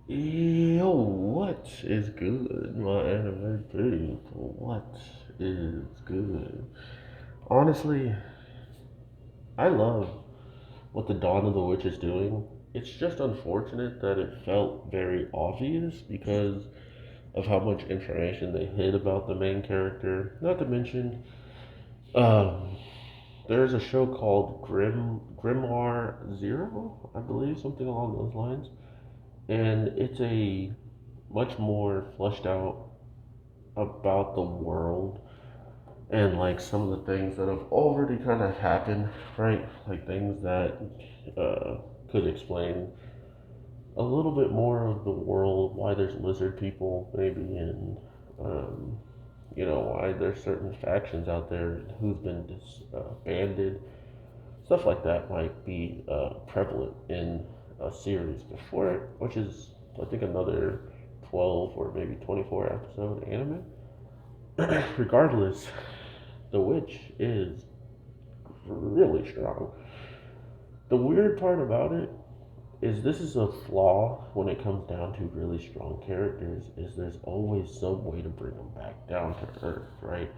Yo, what is good, my anime people? What is good? Honestly, I love what the Dawn of the Witch is doing. It's just unfortunate that it felt very obvious because of how much information they hid about the main character. Not to mention, um, there's a show called Grimoire Zero, I believe, something along those lines, and it's a much more fleshed out about the world and like some of the things that have already kind of happened, right? Like things that could explain a little bit more of the world, why there's lizard people, maybe, and um, why there's certain factions out there, who's been disbanded, stuff like that might be prevalent in a series before it, which is, I think, another 12 or maybe 24 episode anime. Regardless, The Witch is really strong. The weird part about it is this is a flaw when it comes down to really strong characters is there's always some way to bring them back down to earth, right?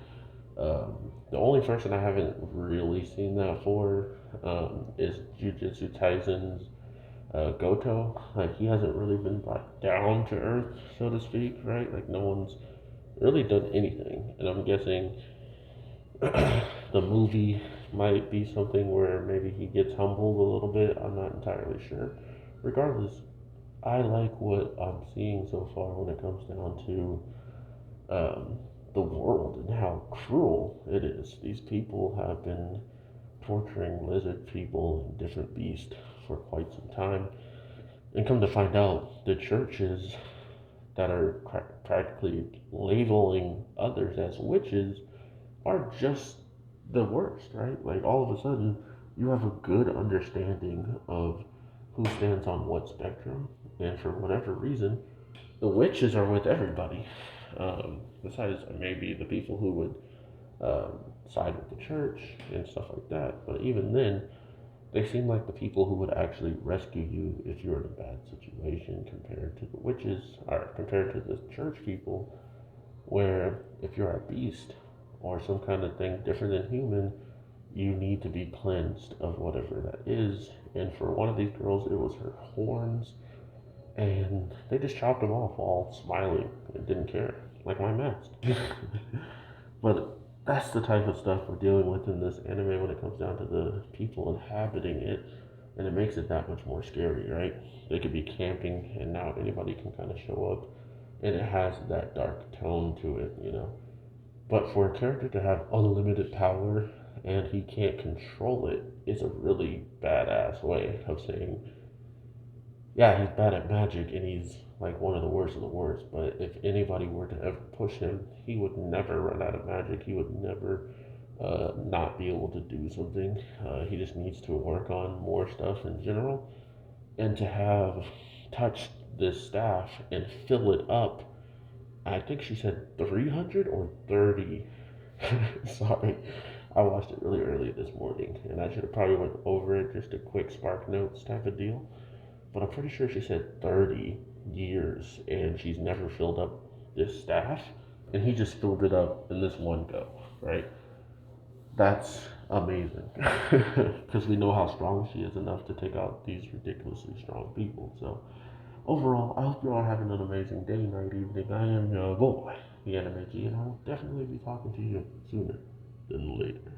The only person I haven't really seen that for is Jujutsu Kaisen's Goto. Like he hasn't really been brought down to earth, so to speak, right? Like no one's really done anything, and I'm guessing the movie might be something where maybe he gets humbled a little bit. I'm not entirely sure. Regardless, I like what I'm seeing so far when it comes down to the world and how cruel it is. These people have been torturing lizard people and different beasts for quite some time. And come to find out, the churches that are practically labeling others as witches are just the worst, right? Like all of a sudden, you have a good understanding of who stands on what spectrum, and for whatever reason, the witches are with everybody. Besides maybe the people who would side with the church and stuff like that, but even then, they seem like the people who would actually rescue you if you're in a bad situation compared to the witches, or compared to the church people, where if you're a beast or some kind of thing different than human, you need to be cleansed of whatever that is. And for one of these girls, it was her horns, and they just chopped them off all smiling and didn't care, like my mask. But that's the type of stuff we're dealing with in this anime when it comes down to the people inhabiting it, and it makes it that much more scary, right? They could be camping, and now anybody can kind of show up, and it has that dark tone to it. But for a character to have unlimited power and he can't control it is a really badass way of saying, yeah, he's bad at magic and he's like one of the worst of the worst. But if anybody were to ever push him, he would never run out of magic. He would never not be able to do something. He just needs to work on more stuff in general. And to have touched this staff and fill it up, I think she said 300 or 30. Sorry, I watched it really early this morning, and I should have probably went over it, just a quick spark notes type of deal. But I'm pretty sure she said 30 years, and she's never filled up this staff, and he just filled it up in this one go, right? That's amazing, because we know how strong she is enough to take out these ridiculously strong people. So overall, I hope you all having an amazing day, night, evening. I am your boy, the Anime G, and I will definitely be talking to you sooner than later.